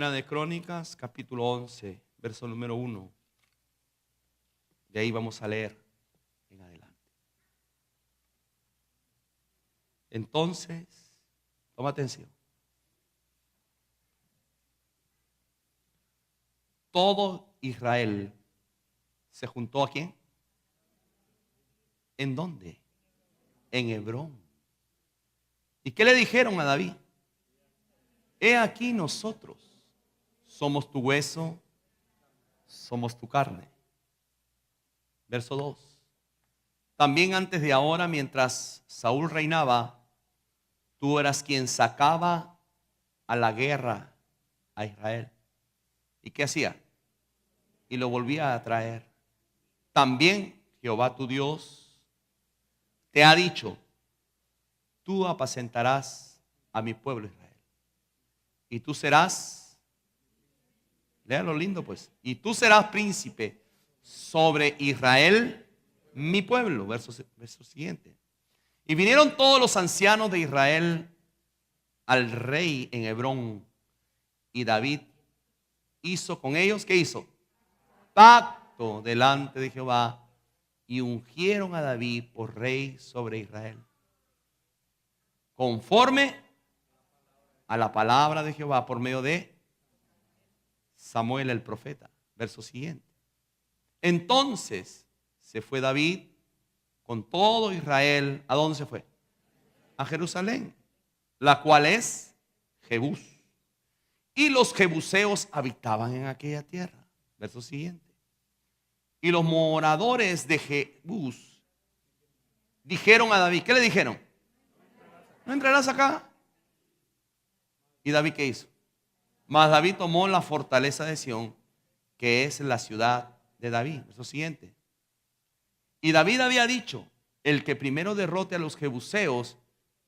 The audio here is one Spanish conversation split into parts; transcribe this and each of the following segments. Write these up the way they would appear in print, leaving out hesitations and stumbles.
Primera de Crónicas, capítulo 11, verso número 1. De ahí vamos a leer en adelante. Entonces, toma atención. Todo Israel se juntó ¿a quién? ¿En dónde? En Hebrón. ¿Y qué le dijeron a David? He aquí nosotros somos tu hueso, somos tu carne. Verso 2. También antes de ahora, mientras Saúl reinaba, tú eras quien sacaba a la guerra a Israel. ¿Y qué hacía? Y lo volvía a traer. También Jehová tu Dios te ha dicho: tú apacentarás a mi pueblo Israel. Y tú serás, lea lo lindo pues, y tú serás príncipe sobre Israel, mi pueblo. Verso siguiente. Y vinieron todos los ancianos de Israel al rey en Hebrón, y David hizo con ellos, ¿qué hizo? Pacto delante de Jehová, y ungieron a David por rey sobre Israel, conforme a la palabra de Jehová por medio de Samuel el profeta. Verso siguiente. Entonces se fue David con todo Israel. ¿A dónde se fue? A Jerusalén, la cual es Jebús. Y los jebuseos habitaban en aquella tierra. Verso siguiente. Y los moradores de Jebús dijeron a David, ¿qué le dijeron? No entrarás acá. ¿Y David qué hizo? Mas David tomó la fortaleza de Sión, que es la ciudad de David. Verso siguiente. Y David había dicho: el que primero derrote a los jebuseos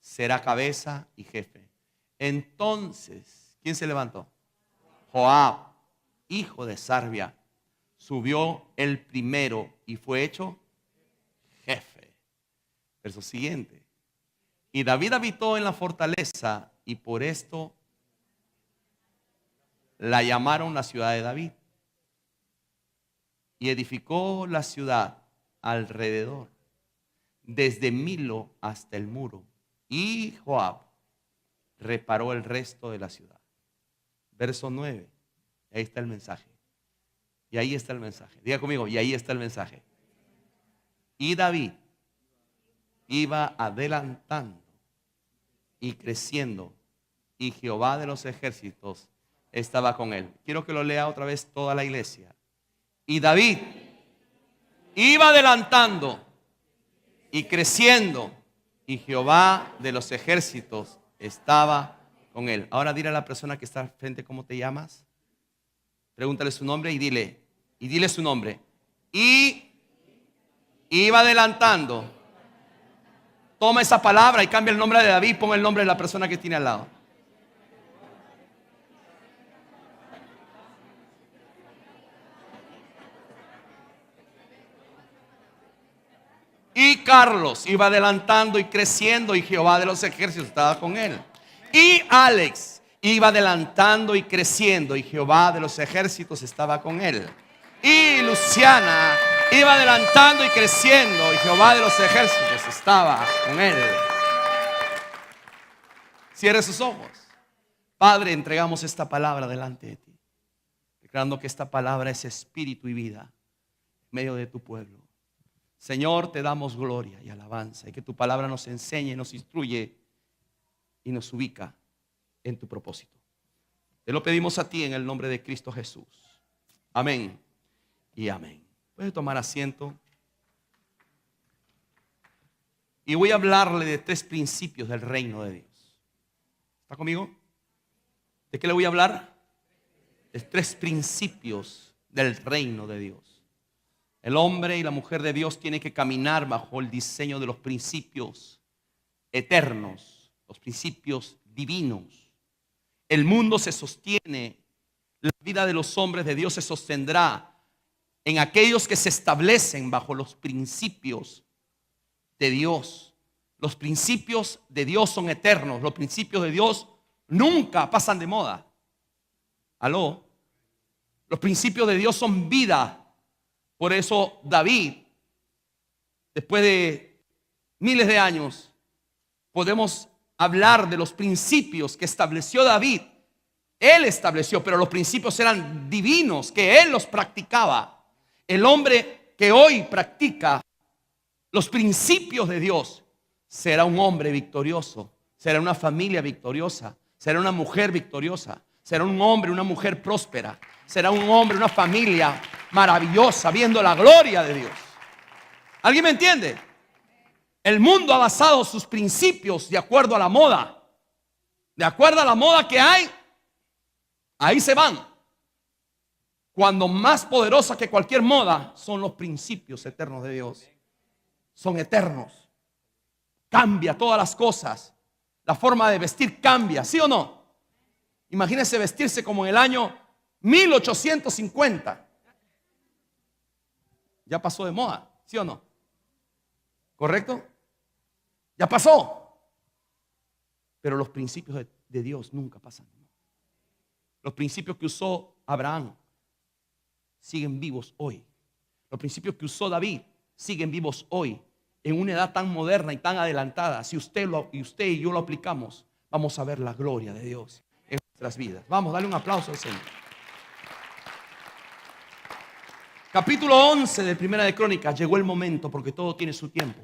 será cabeza y jefe. Entonces, ¿quién se levantó? Joab, hijo de Sarvia, subió el primero y fue hecho jefe. Verso siguiente. Y David habitó en la fortaleza, y por esto la llamaron la ciudad de David. Y edificó la ciudad alrededor, desde Milo hasta el muro. Y Joab reparó el resto de la ciudad. Verso 9. Ahí está el mensaje. Y ahí está el mensaje. Diga conmigo, y ahí está el mensaje. Y David iba adelantando y creciendo, y Jehová de los ejércitos estaba con él. Quiero que lo lea otra vez toda la iglesia. Y David iba adelantando y creciendo, y Jehová de los ejércitos estaba con él. Ahora dile a la persona que está al frente: ¿cómo te llamas? Pregúntale su nombre y dile su nombre. Y iba adelantando. Toma esa palabra y cambia el nombre de David, pon el nombre de la persona que tiene al lado. Y Carlos iba adelantando y creciendo, y Jehová de los ejércitos estaba con él. Y Alex iba adelantando y creciendo, y Jehová de los ejércitos estaba con él. Y Luciana iba adelantando y creciendo, y Jehová de los ejércitos estaba con él. Cierre sus ojos. Padre, entregamos esta palabra delante de ti, declarando que esta palabra es espíritu y vida en medio de tu pueblo. Señor, te damos gloria y alabanza, y que tu palabra nos enseñe, nos instruye y nos ubica en tu propósito. Te lo pedimos a ti en el nombre de Cristo Jesús. Amén y amén. Puede tomar asiento. Y voy a hablarle de 3 principios del reino de Dios. ¿Está conmigo? ¿De qué le voy a hablar? De 3 principios del reino de Dios. El hombre y la mujer de Dios tienen que caminar bajo el diseño de los principios eternos, los principios divinos. El mundo se sostiene, la vida de los hombres de Dios se sostendrá en aquellos que se establecen bajo los principios de Dios. Los principios de Dios son eternos. Los principios de Dios nunca pasan de moda. Aló. Los principios de Dios son vida. Por eso David, después de miles de años, podemos hablar de los principios que estableció David. Él estableció, pero los principios eran divinos, que él los practicaba. El hombre que hoy practica los principios de Dios será un hombre victorioso, será una familia victoriosa, será una mujer victoriosa, será un hombre, una mujer próspera, será un hombre, una familia maravillosa, viendo la gloria de Dios. ¿Alguien me entiende? El mundo ha basado sus principios de acuerdo a la moda. De acuerdo a la moda que hay, ahí se van. Cuando más poderosa que cualquier moda son los principios eternos de Dios. Son eternos. Cambia todas las cosas. La forma de vestir cambia, ¿sí o no? Imagínese vestirse como en el año 1850. Ya pasó de moda, ¿sí o no? ¿Correcto? Ya pasó. Pero los principios de Dios nunca pasan. Los principios que usó Abraham siguen vivos hoy. Los principios que usó David siguen vivos hoy. En una edad tan moderna y tan adelantada, si usted y yo lo aplicamos, vamos a ver la gloria de Dios en nuestras vidas. Vamos, dale un aplauso al Señor. Capítulo 11 de Primera de Crónicas. Llegó el momento, porque todo tiene su tiempo.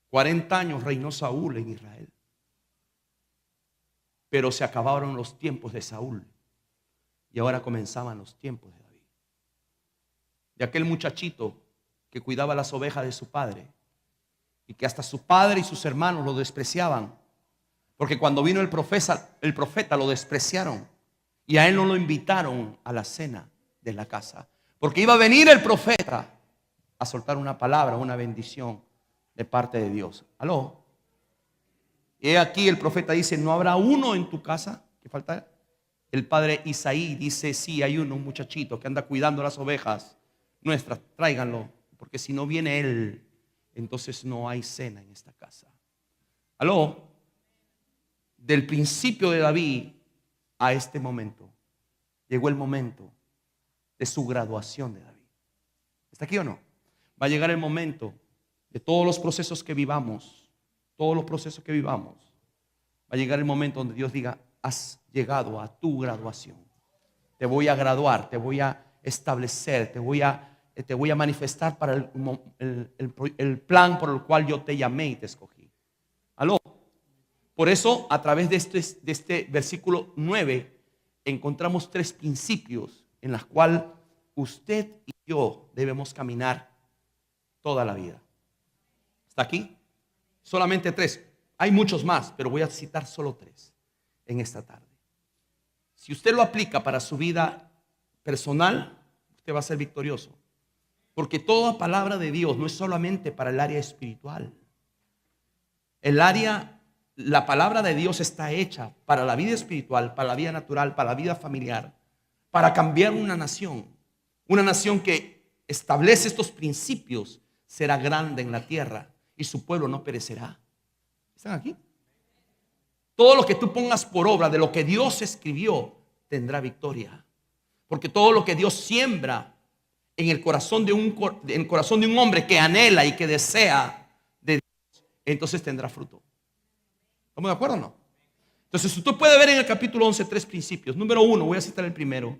40 años reinó Saúl en Israel. Pero se acabaron los tiempos de Saúl. Y ahora comenzaban los tiempos de David. De aquel muchachito que cuidaba las ovejas de su padre. Y que hasta su padre y sus hermanos lo despreciaban. Porque cuando vino el profeta lo despreciaron. Y a él no lo invitaron a la cena de la casa. Porque iba a venir el profeta a soltar una palabra, una bendición de parte de Dios. ¿Aló? Y aquí el profeta dice: ¿no habrá uno en tu casa? ¿Qué falta? El padre Isaí dice: sí, hay uno, un muchachito que anda cuidando las ovejas nuestras, tráiganlo, porque si no viene él, entonces no hay cena en esta casa. ¿Aló? Del principio de David a este momento, llegó el momento de su graduación de David. ¿Está aquí o no? Va a llegar el momento de todos los procesos que vivamos, va a llegar el momento donde Dios diga: has llegado a tu graduación. Te voy a graduar, te voy a establecer, te voy a manifestar para el plan por el cual yo te llamé y te escogí. ¿Aló? Por eso, a través de este versículo 9, encontramos 3 principios en los cuales usted y yo debemos caminar toda la vida. ¿Está aquí? Solamente 3. Hay muchos más, pero voy a citar solo 3 en esta tarde. Si usted lo aplica para su vida personal, usted va a ser victorioso. Porque toda palabra de Dios no es solamente para el área espiritual. La palabra de Dios está hecha para la vida espiritual, para la vida natural, para la vida familiar, para cambiar una nación. Una nación que establece estos principios será grande en la tierra y su pueblo no perecerá. ¿Están aquí? Todo lo que tú pongas por obra de lo que Dios escribió tendrá victoria. Porque todo lo que Dios siembra en el corazón de un hombre que anhela y que desea de Dios, entonces tendrá fruto. ¿Estamos de acuerdo o no? Entonces usted puede ver en el capítulo 11 3 principios. Número 1, voy a citar el primero.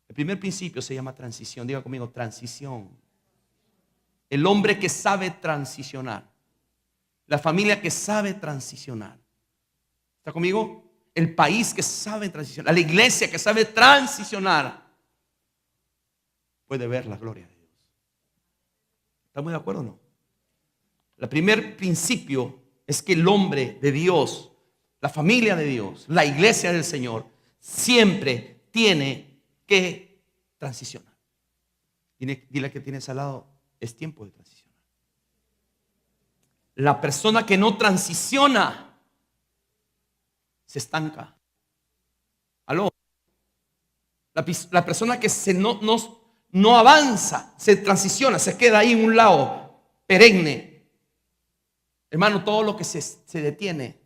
El primer principio se llama transición. Diga conmigo: transición. El hombre que sabe transicionar. La familia que sabe transicionar. ¿Está conmigo? El país que sabe transicionar. La iglesia que sabe transicionar puede ver la gloria de Dios. ¿Estamos de acuerdo o no? El primer principio es que el hombre de Dios, la familia de Dios, la iglesia del Señor, siempre tiene que transicionar. Dile que tienes al lado: es tiempo de transicionar. La persona que no transiciona se estanca. ¿Aló? La persona que no avanza, se transiciona, se queda ahí en un lado perenne. Hermano, todo lo que se detiene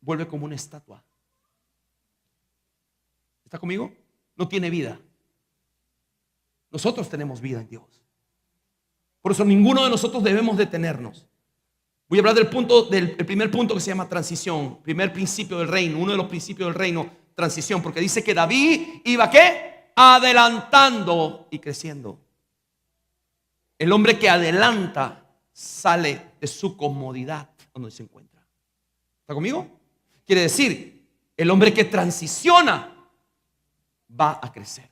vuelve como una estatua. ¿Está conmigo? No tiene vida. Nosotros tenemos vida en Dios. Por eso ninguno de nosotros debemos detenernos. Voy a hablar del primer punto que se llama transición. Primer principio del reino, uno de los principios del reino, transición. Porque dice que David iba ¿qué? Adelantando y creciendo. El hombre que adelanta sale de su comodidad donde se encuentra. ¿Está conmigo? Quiere decir, el hombre que transiciona va a crecer.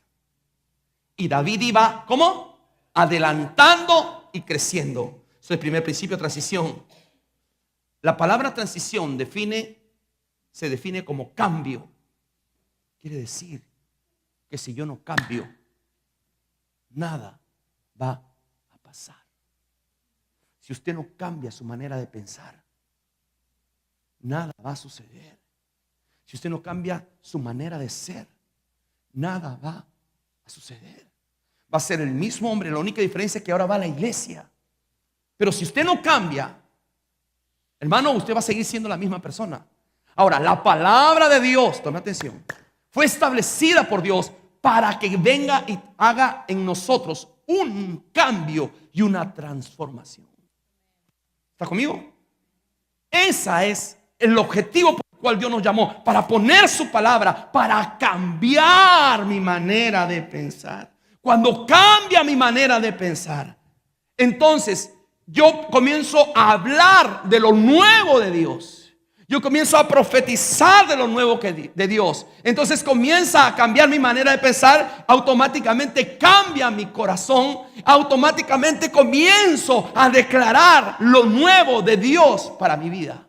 Y David iba, ¿cómo? Adelantando y creciendo. Eso es el primer principio, transición. La palabra transición se define como cambio. Quiere decir que si yo no cambio, nada va a pasar. Si usted no cambia su manera de pensar, nada va a suceder. Si usted no cambia su manera de ser, nada va a suceder. Va a ser el mismo hombre. La única diferencia es que ahora va a la iglesia. Pero si usted no cambia, hermano, usted va a seguir siendo la misma persona. Ahora, la palabra de Dios, tome atención, fue establecida por Dios para que venga y haga en nosotros un cambio y una transformación. ¿Está conmigo? Ese es el objetivo por el cual Dios nos llamó, para poner su palabra, para cambiar mi manera de pensar. Cuando cambia mi manera de pensar, entonces yo comienzo a hablar de lo nuevo de Dios. Yo comienzo a profetizar de lo nuevo de Dios. Entonces comienza a cambiar mi manera de pensar. Automáticamente cambia mi corazón. Automáticamente comienzo a declarar lo nuevo de Dios para mi vida.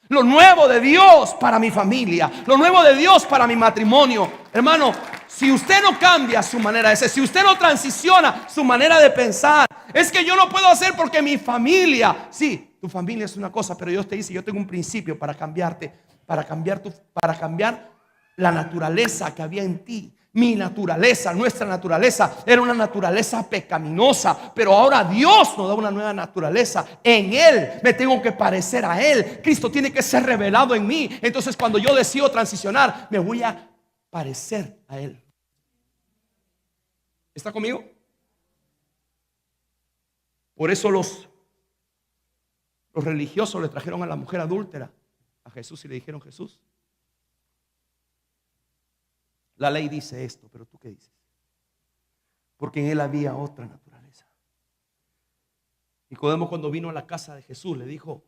Lo nuevo de Dios para mi familia. Lo nuevo de Dios para mi matrimonio. Hermano, si usted no cambia su manera de ser, si usted no transiciona su manera de pensar, es que yo no puedo hacer porque mi familia, sí, tu familia es una cosa, pero Dios te dice, yo tengo un principio para cambiarte, para cambiar la naturaleza que había en ti. Mi naturaleza, nuestra naturaleza era una naturaleza pecaminosa, pero ahora Dios nos da una nueva naturaleza. En Él me tengo que parecer a Él. Cristo tiene que ser revelado en mí. Entonces cuando yo decido transicionar, me voy a parecer a Él. ¿Está conmigo? Por eso los religiosos le trajeron a la mujer adúltera a Jesús y le dijeron: Jesús, la ley dice esto, pero ¿tú qué dices? Porque en él había otra naturaleza. Nicodemo, cuando vino a la casa de Jesús, le dijo,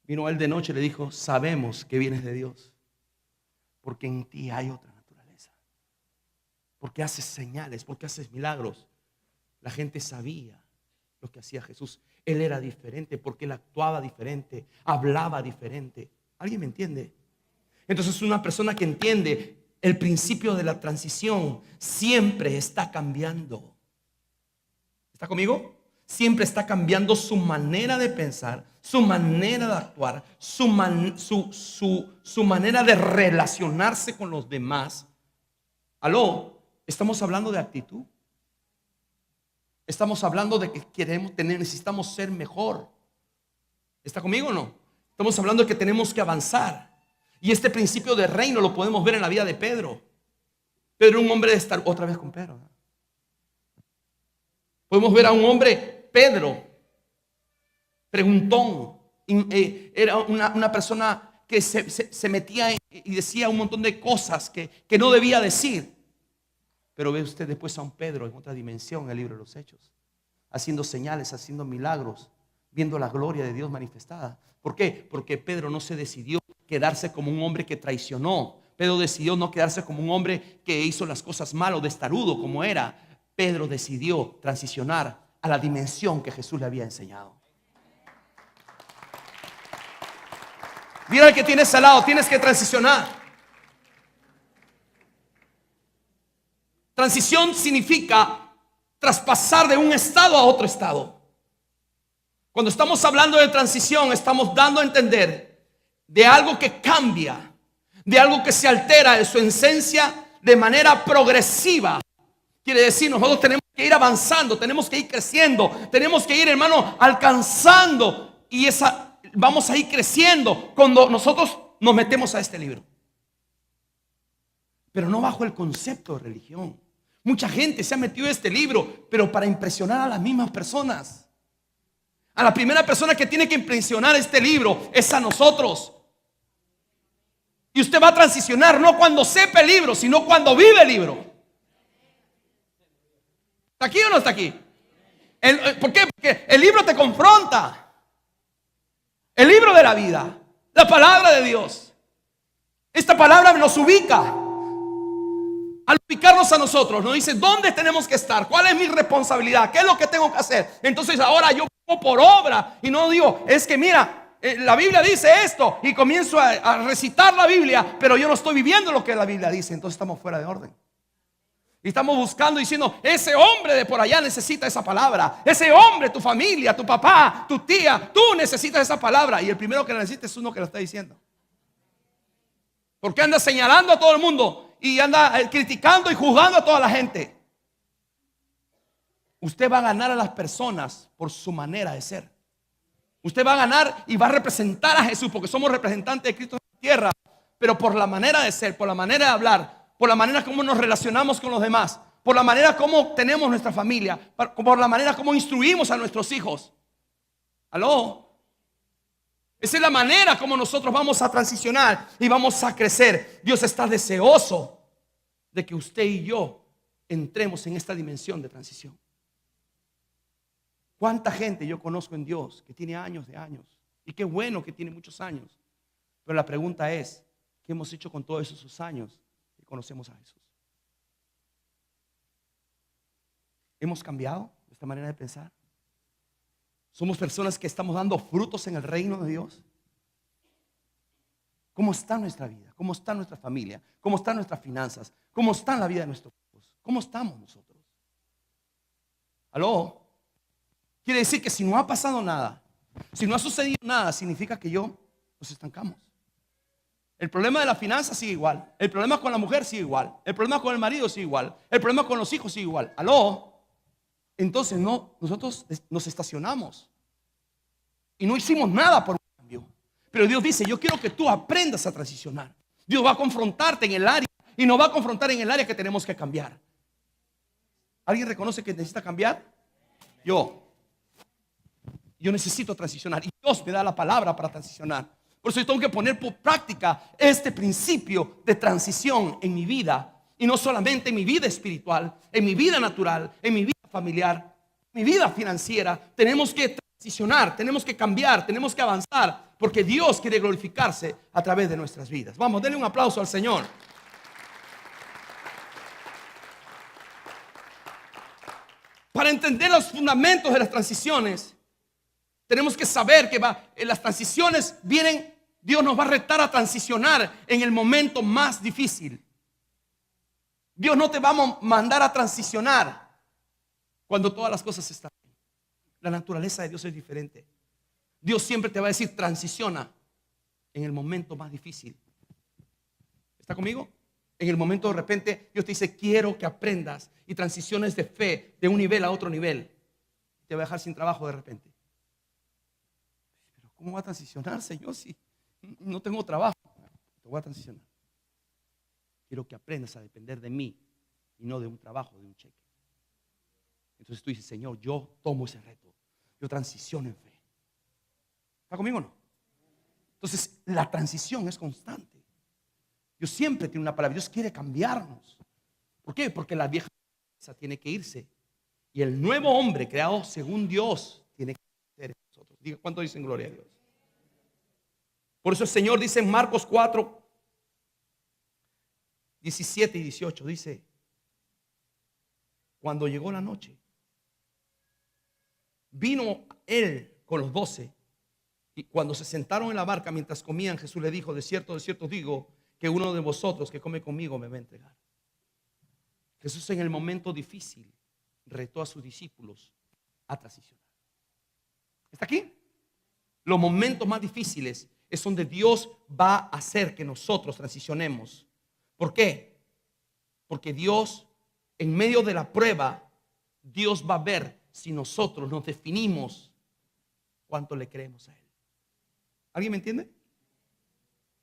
vino a él de noche y le dijo: sabemos que vienes de Dios, porque en ti hay otra naturaleza. Porque haces señales, porque haces milagros. La gente sabía lo que hacía Jesús. Él era diferente porque él actuaba diferente, hablaba diferente. ¿Alguien me entiende? Entonces una persona que entiende el principio de la transición siempre está cambiando. ¿Está conmigo? Siempre está cambiando su manera de pensar, su manera de actuar, su manera de relacionarse con los demás. ¿Aló? Estamos hablando de actitud. Estamos hablando de que necesitamos ser mejor. ¿Está conmigo o no? Estamos hablando de que tenemos que avanzar. Y este principio de reino lo podemos ver en la vida de Pedro. Pedro era un hombre de estar otra vez con Pedro. Podemos ver a un hombre, Pedro, preguntón. Era una persona que se metía y decía un montón de cosas que no debía decir. Pero ve usted después a un Pedro en otra dimensión en el libro de los Hechos, haciendo señales, haciendo milagros, viendo la gloria de Dios manifestada. ¿Por qué? Porque Pedro no se decidió quedarse como un hombre que traicionó. Pedro decidió no quedarse como un hombre que hizo las cosas mal o destarudo como era. Pedro decidió transicionar a la dimensión que Jesús le había enseñado. Mira al que tienes al lado, tienes que transicionar. Transición significa traspasar de un estado a otro estado. Cuando estamos hablando de transición, estamos dando a entender de algo que cambia, de algo que se altera en su esencia de manera progresiva. Quiere decir, nosotros tenemos que ir avanzando, tenemos que ir creciendo, tenemos que ir, hermano, alcanzando, y vamos a ir creciendo. Cuando nosotros nos metemos a este libro, pero no bajo el concepto de religión. Mucha gente se ha metido a este libro, pero para impresionar a las mismas personas. A la primera persona que tiene que impresionar este libro es a nosotros. Y usted va a transicionar no cuando sepa el libro, sino cuando vive el libro. ¿Está aquí o no está aquí? ¿Por qué? Porque el libro te confronta. El libro de la vida, la palabra de Dios. Esta palabra nos ubica. Al ubicarnos a nosotros, nos dice dónde tenemos que estar, cuál es mi responsabilidad, qué es lo que tengo que hacer. Entonces ahora yo pongo por obra y no digo, es que mira, la Biblia dice esto, y comienzo a recitar la Biblia, pero yo no estoy viviendo lo que la Biblia dice. Entonces estamos fuera de orden. Y estamos buscando, diciendo, ese hombre de por allá necesita esa palabra. Ese hombre, tu familia, tu papá, tu tía, tú necesitas esa palabra. Y el primero que la necesita es uno que la está diciendo. Porque anda señalando a todo el mundo y anda criticando y juzgando a toda la gente. Usted va a ganar a las personas por su manera de ser. Usted va a ganar y va a representar a Jesús, porque somos representantes de Cristo en la tierra. Pero por la manera de ser, por la manera de hablar, por la manera como nos relacionamos con los demás, por la manera como tenemos nuestra familia, por la manera como instruimos a nuestros hijos. ¿Aló? Esa es la manera como nosotros vamos a transicionar y vamos a crecer. Dios está deseoso de que usted y yo entremos en esta dimensión de transición. ¿Cuánta gente yo conozco en Dios que tiene años de años? Y qué bueno que tiene muchos años. Pero la pregunta es, ¿qué hemos hecho con todos esos años que conocemos a Jesús? ¿Hemos cambiado nuestra manera de pensar? ¿Somos personas que estamos dando frutos en el reino de Dios? ¿Cómo está nuestra vida? ¿Cómo está nuestra familia? ¿Cómo están nuestras finanzas? ¿Cómo está la vida de nuestros hijos? ¿Cómo estamos nosotros? ¿Aló? Quiere decir que si no ha pasado nada, si no ha sucedido nada, significa que nos estancamos. El problema de la finanza sigue igual. El problema con la mujer sigue igual. El problema con el marido sigue igual. El problema con los hijos sigue igual. ¿Aló? Entonces nosotros nos estacionamos y no hicimos nada por un cambio. Pero Dios dice, yo quiero que tú aprendas a transicionar. Dios va a confrontarte en el área y nos va a confrontar en el área que tenemos que cambiar. ¿Alguien reconoce que necesita cambiar? Yo necesito transicionar y Dios me da la palabra para transicionar. Por eso yo tengo que poner por práctica este principio de transición en mi vida. Y no solamente en mi vida espiritual, en mi vida natural, en mi vida familiar, mi vida financiera. Tenemos que transicionar, tenemos que cambiar, tenemos que avanzar, porque Dios quiere glorificarse a través de nuestras vidas. Vamos, denle un aplauso al Señor. Para entender los fundamentos de las transiciones, tenemos que saber que las transiciones vienen, Dios nos va a retar a transicionar en el momento más difícil. Dios no te va a mandar a transicionar cuando todas las cosas están bien. La naturaleza de Dios es diferente. Dios siempre te va a decir transiciona en el momento más difícil. ¿Está conmigo? En el momento de repente Dios te dice quiero que aprendas y transiciones de fe de un nivel a otro nivel. Te va a dejar sin trabajo de repente. Pero ¿cómo va a transicionar, Señor, si no tengo trabajo? Te voy a transicionar. Quiero que aprendas a depender de mí y no de un trabajo, de un cheque. Entonces tú dices, Señor, yo tomo ese reto. Yo transiciono en fe. ¿Está conmigo o no? Entonces la transición es constante. Dios siempre tiene una palabra. Dios quiere cambiarnos. ¿Por qué? Porque la vieja tiene que irse y el nuevo hombre creado según Dios tiene que ser en nosotros. Diga, ¿cuánto dicen gloria a Dios? Por eso el Señor dice en Marcos 4, 17 y 18, dice, cuando llegó la noche, vino él con los 12 y cuando se sentaron en la barca mientras comían, Jesús le dijo, de cierto os digo que uno de vosotros que come conmigo me va a entregar. Jesús en el momento difícil retó a sus discípulos a transicionar. ¿Está aquí? Los momentos más difíciles es donde Dios va a hacer que nosotros transicionemos. ¿Por qué? Porque Dios, en medio de la prueba, Dios va a ver si nosotros nos definimos cuánto le creemos a Él. ¿Alguien me entiende?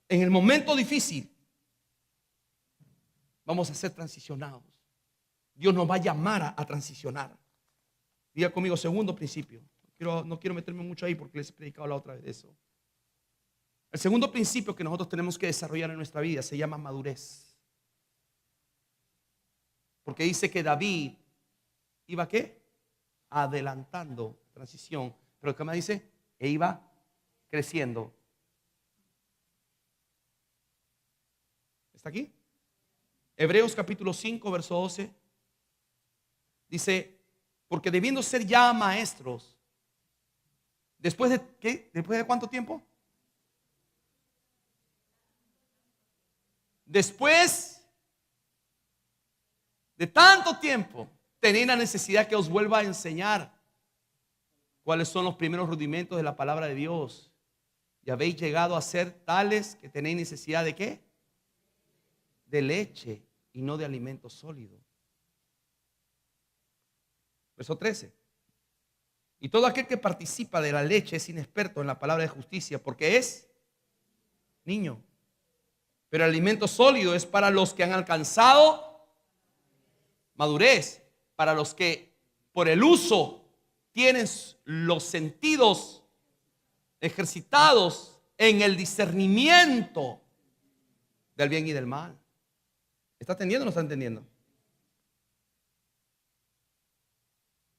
En el momento difícil vamos a ser transicionados. Dios nos va a llamar a transicionar. Diga conmigo, segundo principio. No quiero meterme mucho ahí porque les he predicado la otra vez de eso. El segundo principio que nosotros tenemos que desarrollar en nuestra vida se llama madurez. Porque dice que David iba ¿qué? Adelantando, transición. Pero ¿qué más dice? E iba creciendo. ¿Está aquí? Hebreos capítulo 5, verso 12. Dice, porque debiendo ser ya maestros, ¿después de qué? ¿Después de cuánto tiempo? Después de tanto tiempo, tenéis la necesidad que os vuelva a enseñar cuáles son los primeros rudimentos de la palabra de Dios. Y habéis llegado a ser tales que tenéis necesidad de ¿qué? De leche y no de alimento sólido. Verso 13. Y todo aquel que participa de la leche es inexperto en la palabra de justicia, porque es niño. Pero el alimento sólido es para los que han alcanzado madurez, para los que por el uso tienen los sentidos ejercitados en el discernimiento del bien y del mal. ¿Está entendiendo o no está entendiendo?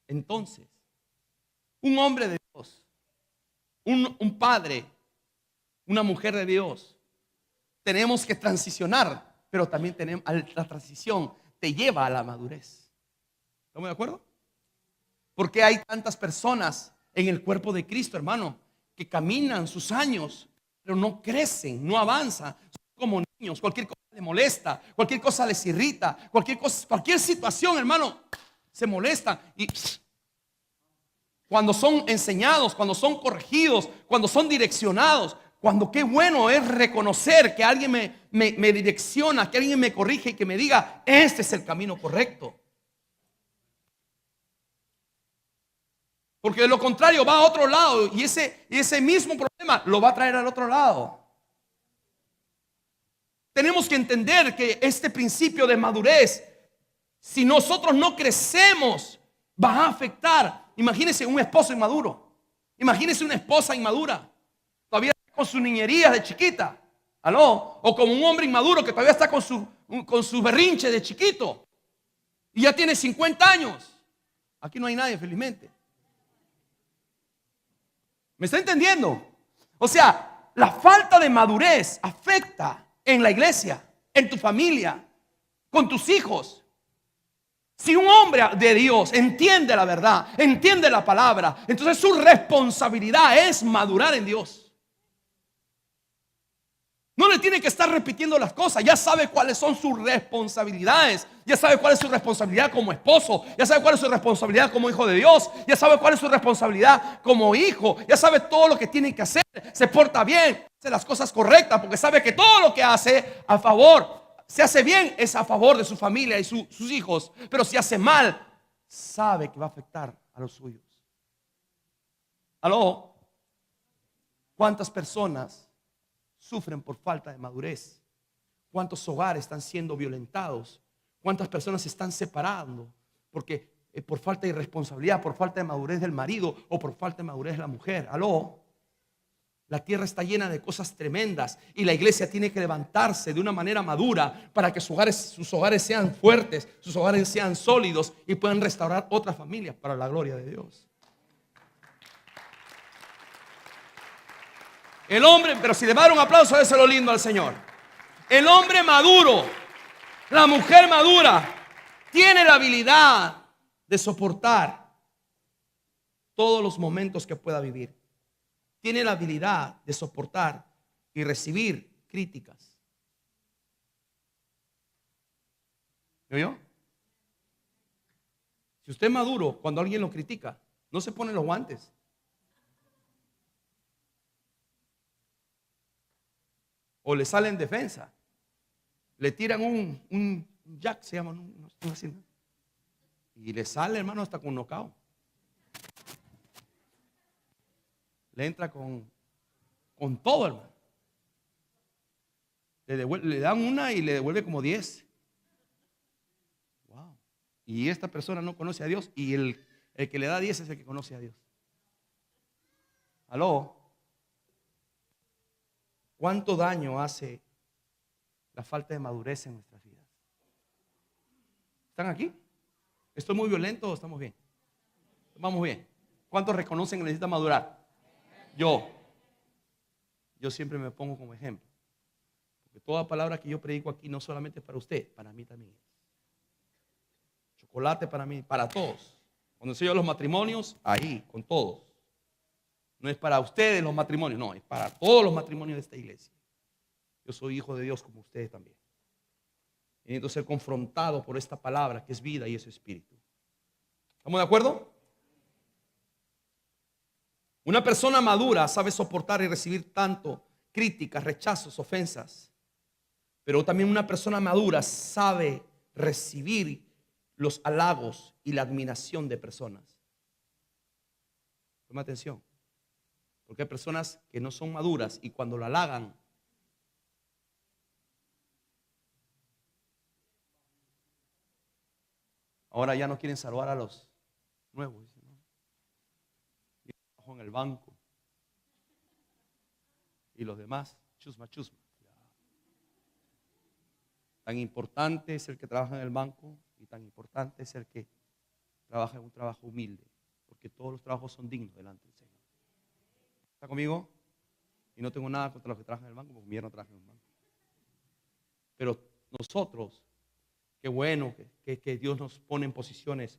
Entonces, un hombre de Dios, un padre, una mujer de Dios, tenemos que transicionar, pero también tenemos, la transición te lleva a la madurez. ¿Estamos de acuerdo? Porque hay tantas personas en el cuerpo de Cristo, hermano, que caminan sus años, pero no crecen, no avanzan, son como niños. Cualquier cosa les molesta, cualquier cosa les irrita, cualquier situación, hermano, se molesta. Y cuando son enseñados, cuando son corregidos, cuando son direccionados, cuando qué bueno es reconocer que alguien me direcciona, que alguien me corrige y que me diga, este es el camino correcto. Porque de lo contrario va a otro lado y ese mismo problema lo va a traer al otro lado. Tenemos que entender que este principio de madurez, si nosotros no crecemos, va a afectar. Imagínense un esposo inmaduro. Imagínense una esposa inmadura. Todavía está con sus niñerías de chiquita. ¿Aló? O como un hombre inmaduro que todavía está con su berrinche de chiquito. Y ya tiene 50 años. Aquí no hay nadie, felizmente. ¿Me está entendiendo? O sea, la falta de madurez afecta en la iglesia, en tu familia, con tus hijos. Si un hombre de Dios entiende la verdad, entiende la palabra, entonces su responsabilidad es madurar en Dios. No le tiene que estar repitiendo las cosas. Ya sabe cuáles son sus responsabilidades. Ya sabe cuál es su responsabilidad como esposo. Ya sabe cuál es su responsabilidad como hijo de Dios. Ya sabe cuál es su responsabilidad como hijo. Ya sabe todo lo que tiene que hacer. Se porta bien, hace las cosas correctas, porque sabe que todo lo que hace a favor, si hace bien, es a favor de su familia y sus hijos. Pero si hace mal, sabe que va a afectar a los suyos. ¿Aló? ¿Cuántas personas sufren por falta de madurez? ¿Cuántos hogares están siendo violentados? ¿Cuántas personas se están separando? Porque por falta de irresponsabilidad, por falta de madurez del marido o por falta de madurez de la mujer. ¿Aló? La tierra está llena de cosas tremendas y la iglesia tiene que levantarse de una manera madura para que sus hogares sean fuertes, sus hogares sean sólidos y puedan restaurar otras familias para la gloria de Dios. El hombre, pero si le va a dar un aplauso, déselo lindo al Señor. El hombre maduro, la mujer madura, tiene la habilidad de soportar todos los momentos que pueda vivir. Tiene la habilidad de soportar y recibir críticas. ¿Me oyó? Si usted es maduro, cuando alguien lo critica, no se pone los guantes. O le sale en defensa. Le tiran un jack, se llama, y le sale, hermano, hasta con knockout. Le entra con todo, hermano. le dan una y le devuelve como 10. Wow. Y esta persona no conoce a Dios y el que le da 10 es el que conoce a Dios. ¿Aló? ¿Cuánto daño hace la falta de madurez en nuestras vidas? ¿Están aquí? ¿Estoy muy violento o estamos bien? Vamos bien. ¿Cuántos reconocen que necesitan madurar? Yo siempre me pongo como ejemplo. Porque toda palabra que yo predico aquí no solamente es para usted, para mí también es. Chocolate para mí, para todos. Cuando enseño los matrimonios, ahí, con todos. No es para ustedes los matrimonios, no, es para todos los matrimonios de esta iglesia. Yo soy hijo de Dios como ustedes también. Y necesito ser confrontado por esta palabra que es vida y es espíritu. ¿Estamos de acuerdo? Una persona madura sabe soportar y recibir tanto críticas, rechazos, ofensas. Pero también una persona madura sabe recibir los halagos y la admiración de personas. Toma atención. Porque hay personas que no son maduras y cuando la halagan, ahora ya no quieren salvar a los nuevos. ¿No? Y trabajo en el banco. Y los demás, chusma, chusma. Tan importante es el que trabaja en el banco y tan importante es el que trabaja en un trabajo humilde. Porque todos los trabajos son dignos delante del Señor. ¿Está conmigo? Y no tengo nada contra los que trabajan en el banco, porque mi hermano trabaja en el banco. Pero nosotros, qué bueno que Dios nos pone en posiciones,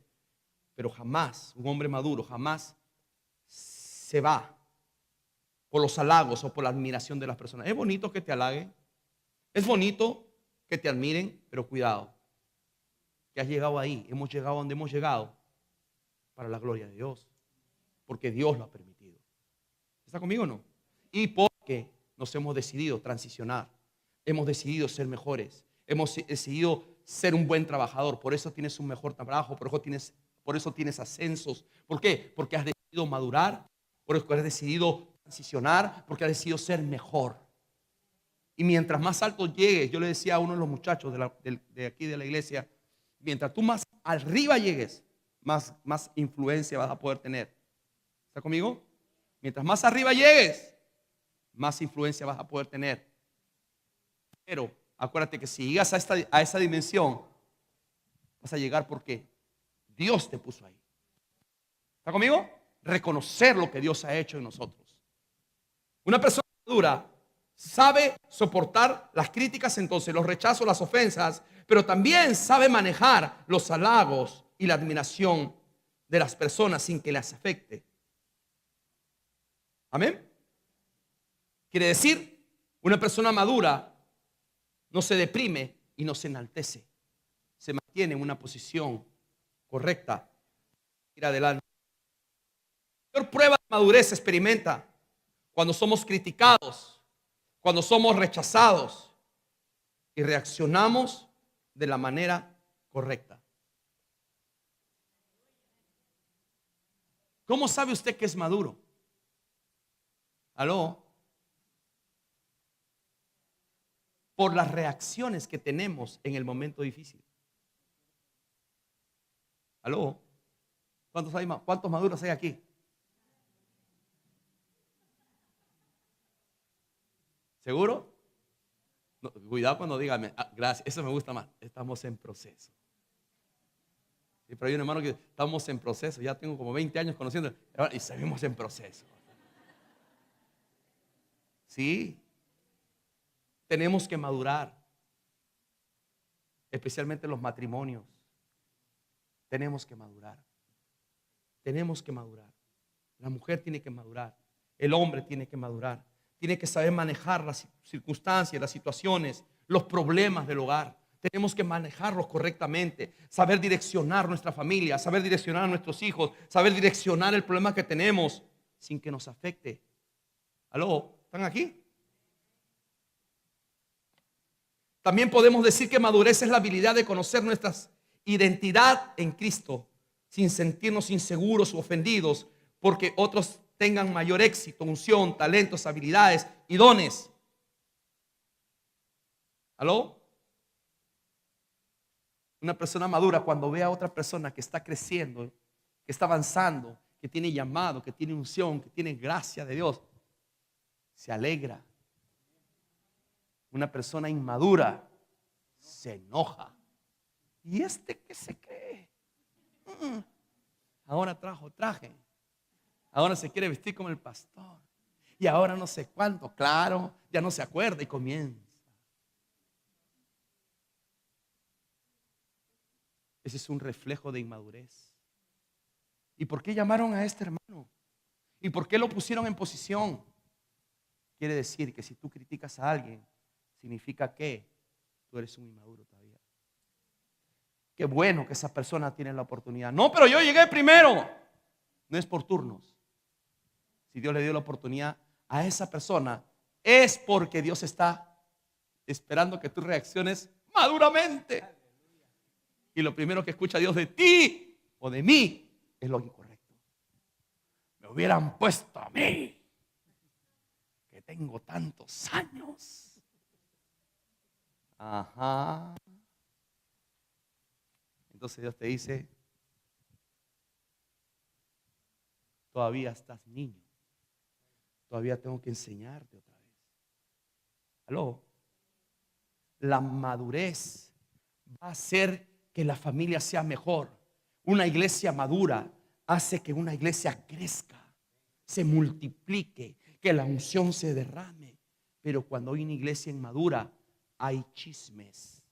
pero jamás, un hombre maduro, jamás se va por los halagos o por la admiración de las personas. Es bonito que te halaguen, es bonito que te admiren, pero cuidado, que has llegado ahí, hemos llegado donde hemos llegado para la gloria de Dios, porque Dios lo ha permitido. ¿Está conmigo o no? Y porque nos hemos decidido transicionar, hemos decidido ser mejores, hemos decidido ser un buen trabajador, por eso tienes un mejor trabajo, por eso tienes ascensos. ¿Por qué? Porque has decidido madurar, porque has decidido transicionar, porque has decidido ser mejor. Y mientras más alto llegues, yo le decía a uno de los muchachos de aquí de la iglesia, mientras tú más arriba llegues, más influencia vas a poder tener. ¿Está conmigo? Mientras más arriba llegues, más influencia vas a poder tener. Pero acuérdate que si llegas a esa dimensión, vas a llegar porque Dios te puso ahí. ¿Está conmigo? Reconocer lo que Dios ha hecho en nosotros. Una persona madura sabe soportar las críticas, entonces los rechazos, las ofensas, pero también sabe manejar los halagos y la admiración de las personas sin que las afecte. Amén. Quiere decir, una persona madura no se deprime y no se enaltece. Se mantiene en una posición correcta. Ir adelante. La mayor prueba de madurez se experimenta cuando somos criticados, cuando somos rechazados y reaccionamos de la manera correcta. ¿Cómo sabe usted que es maduro? ¿Aló? Por las reacciones que tenemos en el momento difícil. ¿Aló? ¿Cuántos maduros hay aquí? ¿Seguro? No, cuidado cuando dígame, gracias, eso me gusta más. Estamos en proceso. Sí, pero hay un hermano que estamos en proceso. Ya tengo como 20 años conociendo y seguimos en proceso. Sí. Tenemos que madurar. Especialmente los matrimonios. Tenemos que madurar. Tenemos que madurar. La mujer tiene que madurar. El hombre tiene que madurar. Tiene que saber manejar las circunstancias, las situaciones, los problemas del hogar. Tenemos que manejarlos correctamente, saber direccionar nuestra familia, saber direccionar a nuestros hijos, saber direccionar el problema que tenemos sin que nos afecte. ¿Aló? ¿Están aquí? También podemos decir que madurez es la habilidad de conocer nuestra identidad en Cristo sin sentirnos inseguros o ofendidos porque otros tengan mayor éxito, unción, talentos, habilidades y dones. ¿Aló? Una persona madura, cuando ve a otra persona que está creciendo, que está avanzando, que tiene llamado, que tiene unción, que tiene gracia de Dios, se alegra. Una persona inmadura se enoja. ¿Y este qué se cree? Ahora trajo traje. Ahora se quiere vestir como el pastor. Y ahora no sé cuánto. Claro, ya no se acuerda y comienza. Ese es un reflejo de inmadurez. ¿Y por qué llamaron a este hermano? ¿Y por qué lo pusieron en posición? Quiere decir que si tú criticas a alguien, significa que tú eres un inmaduro todavía. Qué bueno que esa persona tiene la oportunidad. No, pero yo llegué primero. No es por turnos. Si Dios le dio la oportunidad a esa persona, es porque Dios está esperando que tú reacciones maduramente. Y lo primero que escucha Dios de ti o de mí es lo incorrecto. Me hubieran puesto a mí, que tengo tantos años. Ajá. Entonces Dios te dice, todavía estás niño. Todavía tengo que enseñarte otra vez. ¿Aló? La madurez va a hacer que la familia sea mejor. Una iglesia madura hace que una iglesia crezca, se multiplique, que la unción se derrame. Pero cuando hay una iglesia inmadura, hay chismes.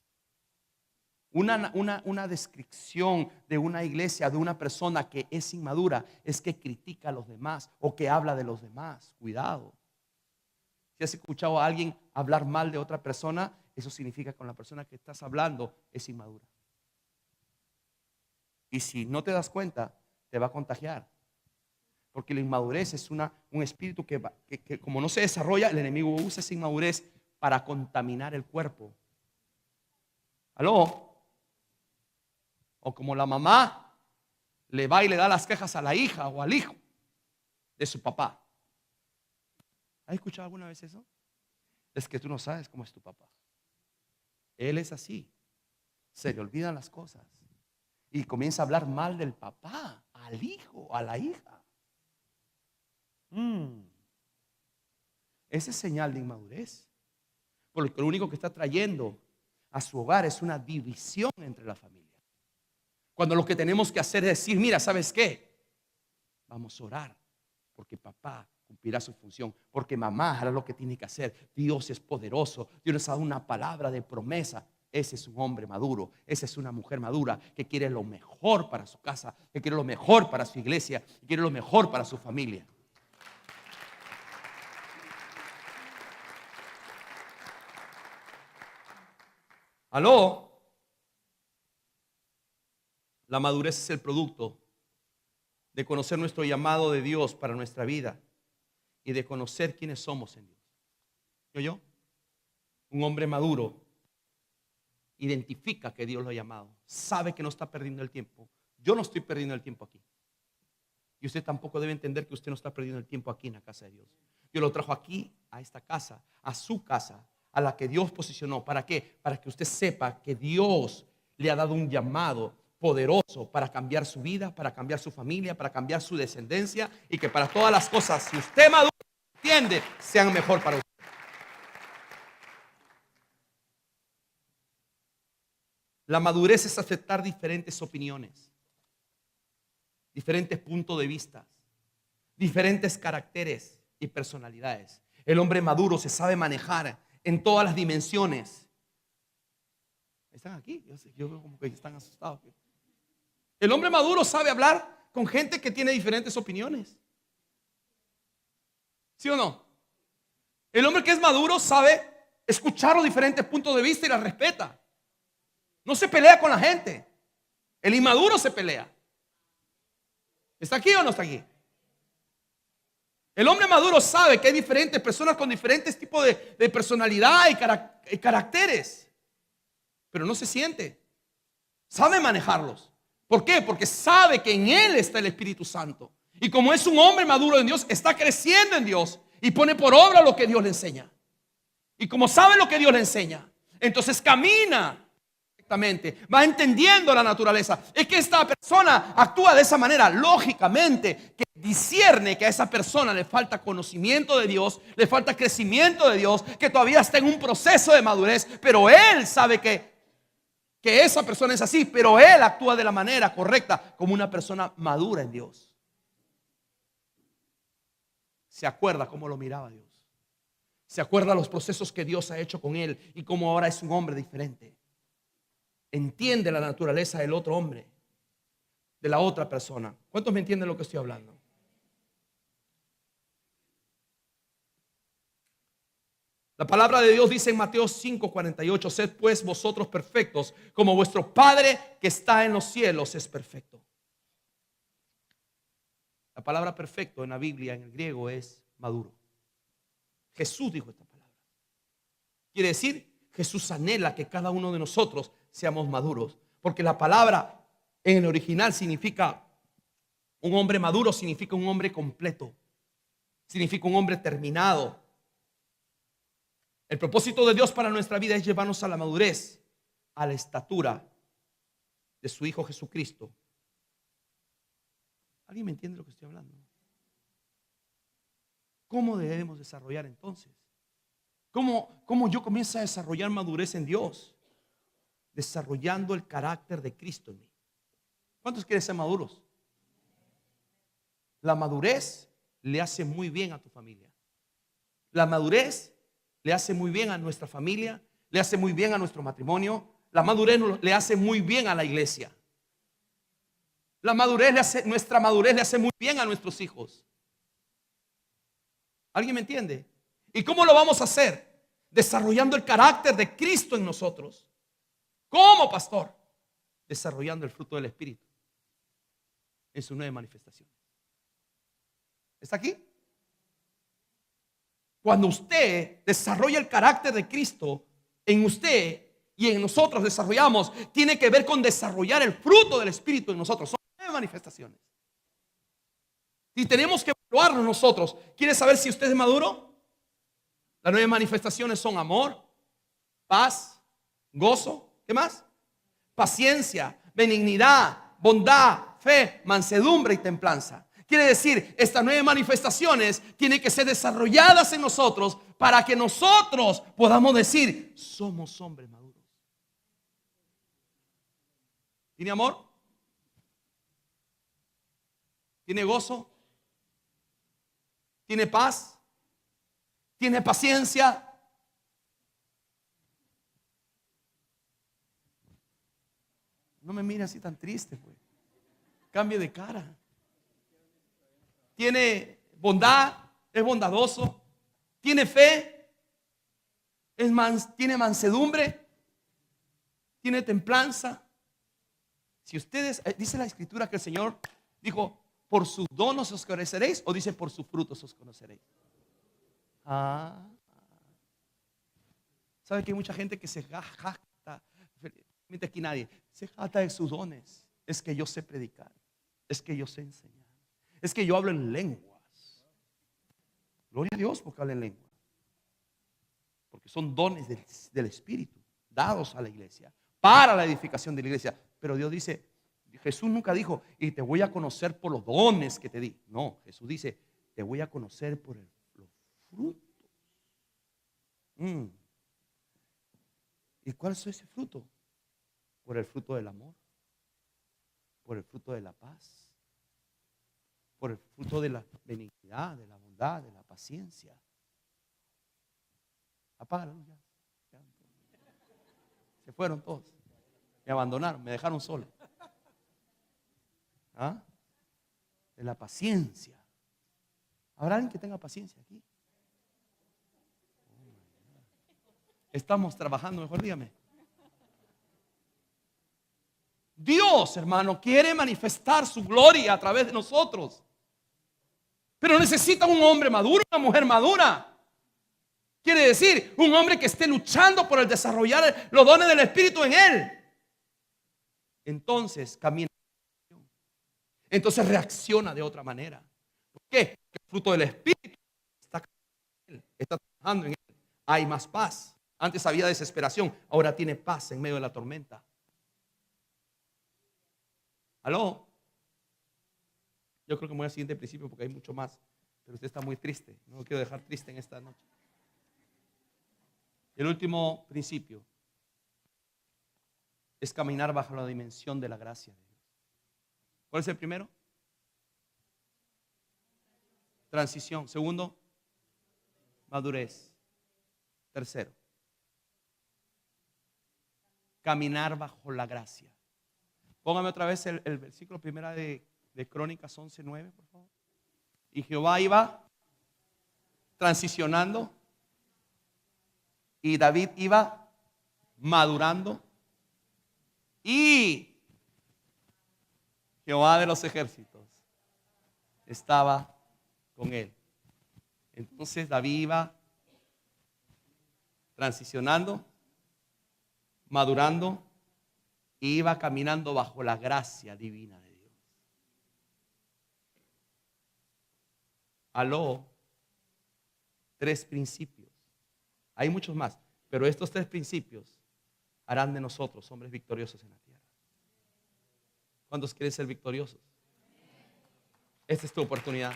Una descripción de una iglesia, de una persona que es inmadura, es que critica a los demás o que habla de los demás. Cuidado. Si has escuchado a alguien hablar mal de otra persona, eso significa que con la persona que estás hablando es inmadura. Y si no te das cuenta, te va a contagiar. Porque la inmadurez es un espíritu que como no se desarrolla, el enemigo usa esa inmadurez para contaminar el cuerpo. ¿Aló? O como la mamá le va y le da las quejas a la hija o al hijo de su papá. ¿Has escuchado alguna vez eso? Es que tú no sabes cómo es tu papá. Él es así. Se le olvidan las cosas. Y comienza a hablar mal del papá, al hijo, a la hija. Ese es señal de inmadurez. Porque lo único que está trayendo a su hogar es una división entre la familia. Cuando lo que tenemos que hacer es decir, mira, ¿sabes qué? Vamos a orar porque papá cumplirá su función, porque mamá hará lo que tiene que hacer. Dios es poderoso, Dios nos ha dado una palabra de promesa. Ese es un hombre maduro, esa es una mujer madura que quiere lo mejor para su casa, que quiere lo mejor para su iglesia, que quiere lo mejor para su familia. ¿Aló? La madurez es el producto de conocer nuestro llamado de Dios para nuestra vida y de conocer quiénes somos en Dios. ¿Yo? Un hombre maduro identifica que Dios lo ha llamado, sabe que no está perdiendo el tiempo. Yo no estoy perdiendo el tiempo aquí. Y usted tampoco debe entender que usted no está perdiendo el tiempo aquí en la casa de Dios. Dios lo trajo aquí, a esta casa, a su casa, a la que Dios posicionó. ¿Para qué? Para que usted sepa que Dios le ha dado un llamado poderoso para cambiar su vida, para cambiar su familia, para cambiar su descendencia, y que para todas las cosas, si usted madura, entiende, sean mejor para usted. La madurez es aceptar diferentes opiniones, diferentes puntos de vista, diferentes caracteres y personalidades. El hombre maduro se sabe manejar en todas las dimensiones. ¿Están aquí? Yo veo como que están asustados. El hombre maduro sabe hablar con gente que tiene diferentes opiniones. ¿Sí o no? El hombre que es maduro sabe escuchar los diferentes puntos de vista y las respeta. No se pelea con la gente. El inmaduro se pelea. ¿Está aquí o no está aquí? El hombre maduro sabe que hay diferentes personas con diferentes tipos de personalidad y caracteres, pero no se siente. Sabe manejarlos. ¿Por qué? Porque sabe que en él está el Espíritu Santo. Y como es un hombre maduro en Dios, está creciendo en Dios y pone por obra lo que Dios le enseña. Y como sabe lo que Dios le enseña, Entonces camina correctamente, va entendiendo la naturaleza. Es que esta persona actúa de esa manera, lógicamente, que discierne que a esa persona le falta conocimiento de Dios, le falta crecimiento de Dios, que todavía está en un proceso de madurez, pero él sabe que esa persona es así, pero él actúa de la manera correcta, como una persona madura en Dios. Se acuerda cómo lo miraba Dios. Se acuerda los procesos que Dios ha hecho con él y cómo ahora es un hombre diferente. Entiende la naturaleza del otro hombre, de la otra persona. ¿Cuántos me entienden lo que estoy hablando? La palabra de Dios dice en Mateo 5:48: sed pues vosotros perfectos, como vuestro Padre que está en los cielos es perfecto. La palabra perfecto en la Biblia, en el griego, es maduro. Jesús dijo esta palabra. Quiere decir, Jesús anhela que cada uno de nosotros seamos maduros, porque la palabra en el original significa un hombre maduro, significa un hombre completo, significa un hombre terminado. El propósito de Dios para nuestra vida es llevarnos a la madurez, a la estatura de su Hijo Jesucristo. ¿Alguien me entiende lo que estoy hablando? ¿Cómo debemos desarrollar entonces? ¿Cómo yo comienzo a desarrollar madurez en Dios? Desarrollando el carácter de Cristo en mí. ¿Cuántos quieren ser maduros? La madurez le hace muy bien a tu familia. La madurez le hace muy bien a nuestra familia, le hace muy bien a nuestro matrimonio. La madurez le hace muy bien a la iglesia. Nuestra madurez le hace muy bien a nuestros hijos. ¿Alguien me entiende? ¿Y cómo lo vamos a hacer? Desarrollando el carácter de Cristo en nosotros. ¿Cómo, pastor? Desarrollando el fruto del Espíritu en su nueva manifestación. ¿Está aquí? Cuando usted desarrolla el carácter de Cristo en usted y en nosotros desarrollamos, tiene que ver con desarrollar el fruto del Espíritu en nosotros. Son nueve manifestaciones. Y tenemos que evaluarnos nosotros. ¿Quiere saber si usted es maduro? Las nueve manifestaciones son amor, paz, gozo, ¿qué más? Paciencia, benignidad, bondad, fe, mansedumbre y templanza. Quiere decir, estas nueve manifestaciones tienen que ser desarrolladas en nosotros para que nosotros podamos decir, somos hombres maduros. ¿Tiene amor? ¿Tiene gozo? ¿Tiene paz? ¿Tiene paciencia? No me mire así tan triste, pues. Cambie de cara. Tiene bondad, es bondadoso. Tiene fe, tiene mansedumbre, tiene templanza. Si ustedes, dice la escritura que el Señor dijo, por sus dones os conoceréis, o dice por sus frutos os conoceréis. ¿Sabe que hay mucha gente que se jacta? Aquí nadie se jacta de sus dones. Es que yo sé predicar, es que yo sé enseñar, es que yo hablo en lenguas. Gloria a Dios porque hablo en lenguas, porque son dones del Espíritu dados a la iglesia para la edificación de la iglesia. Pero Dios dice, Jesús nunca dijo, y te voy a conocer por los dones que te di. No, Jesús dice, te voy a conocer por los frutos. ¿Y cuál es ese fruto? Por el fruto del amor, por el fruto de la paz, por el fruto de la benignidad, de la bondad, de la paciencia. Apaga la luz ya. Se fueron todos. Me abandonaron, me dejaron solo. De la paciencia. ¿Habrá alguien que tenga paciencia aquí? Estamos trabajando, mejor dígame. Dios, hermano, quiere manifestar su gloria a través de nosotros. Pero necesita un hombre maduro, una mujer madura. Quiere decir, un hombre que esté luchando por el desarrollar los dones del Espíritu en él. Entonces camina. Entonces reacciona de otra manera. ¿Por qué? Porque el fruto del Espíritu está trabajando en él. Hay más paz, Antes había desesperación, ahora tiene paz en medio de la tormenta. ¿Aló? Yo creo que me voy al siguiente principio porque hay mucho más, pero usted está muy triste. No lo quiero dejar triste en esta noche. El último principio es caminar bajo la dimensión de la gracia de Dios. ¿Cuál es el primero? Transición. Segundo, madurez. Tercero, caminar bajo la gracia. Póngame otra vez el versículo primera de Crónicas 11:9, por favor. Y Jehová iba transicionando y David iba madurando y Jehová de los ejércitos estaba con él. Entonces David iba transicionando, madurando y iba caminando bajo la gracia divina de Dios. Aló, 3 principios. Hay muchos más, pero estos 3 principios harán de nosotros hombres victoriosos en la tierra. ¿Cuántos quieren ser victoriosos? Esta es tu oportunidad.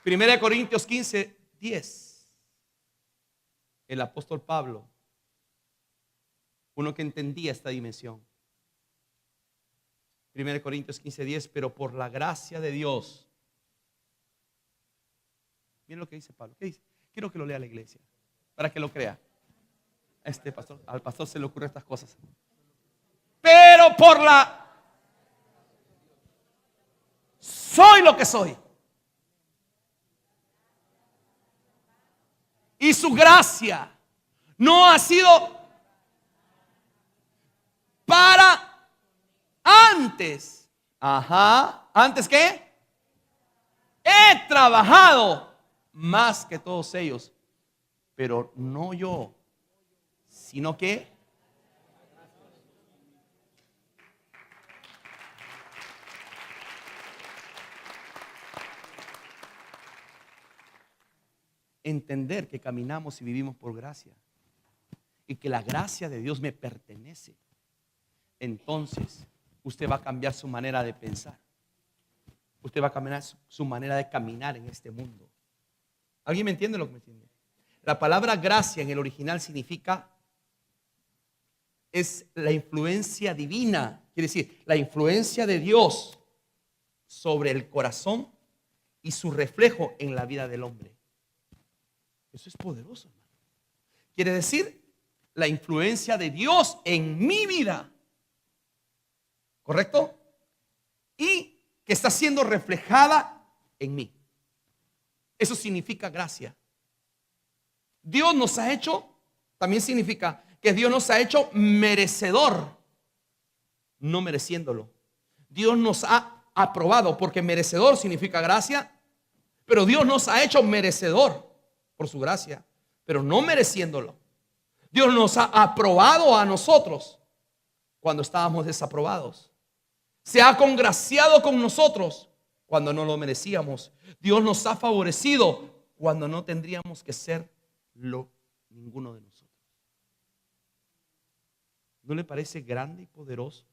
Primera de Corintios 15:10. El apóstol Pablo, uno que entendía esta dimensión. 1 Corintios 15:10, pero por la gracia de Dios. Miren lo que dice Pablo. ¿Qué dice? Quiero que lo lea la iglesia, para que lo crea. Al pastor se le ocurren estas cosas. Pero por la... Soy lo que soy. Y su gracia no ha sido para antes. Ajá. ¿Antes qué? He trabajado más que todos ellos. Pero no yo, sino que entender que caminamos y vivimos por gracia y que la gracia de Dios me pertenece. Entonces usted va a cambiar su manera de pensar. Usted va a cambiar su manera de caminar en este mundo. ¿Alguien me entiende lo que me entiende? La palabra gracia en el original significa, es la influencia divina, quiere decir, la influencia de Dios sobre el corazón y su reflejo en la vida del hombre. Eso es poderoso, hermano. Quiere decir, la influencia de Dios en mi vida. ¿Correcto? Y que está siendo reflejada en mí. Eso significa gracia. Dios nos ha hecho, también significa que Dios nos ha hecho merecedor, no mereciéndolo. Dios nos ha aprobado, porque merecedor significa gracia, pero Dios nos ha hecho merecedor por su gracia, pero no mereciéndolo. Dios nos ha aprobado a nosotros cuando estábamos desaprobados. Se ha congraciado con nosotros cuando no lo merecíamos. Dios nos ha favorecido cuando no tendríamos que serlo ninguno de nosotros. ¿No le parece grande y poderoso?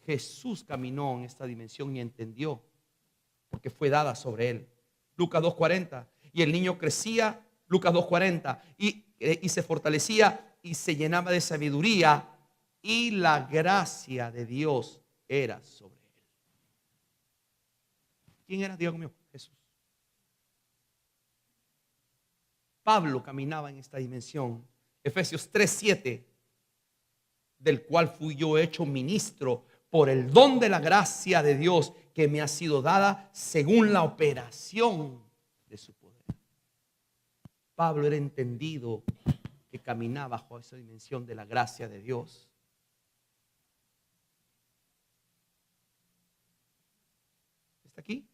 Jesús caminó en esta dimensión y entendió, porque fue dada sobre él. Lucas 2:40. Y el niño crecía, Lucas 2:40, y se fortalecía y se llenaba de sabiduría, y la gracia de Dios era sobre él. ¿Quién era? Dios mío, Jesús. Pablo caminaba en esta dimensión. Efesios 3:7, del cual fui yo hecho ministro por el don de la gracia de Dios que me ha sido dada según la operación de su poder. Pablo era entendido que caminaba bajo esa dimensión de la gracia de Dios. ¿Está aquí?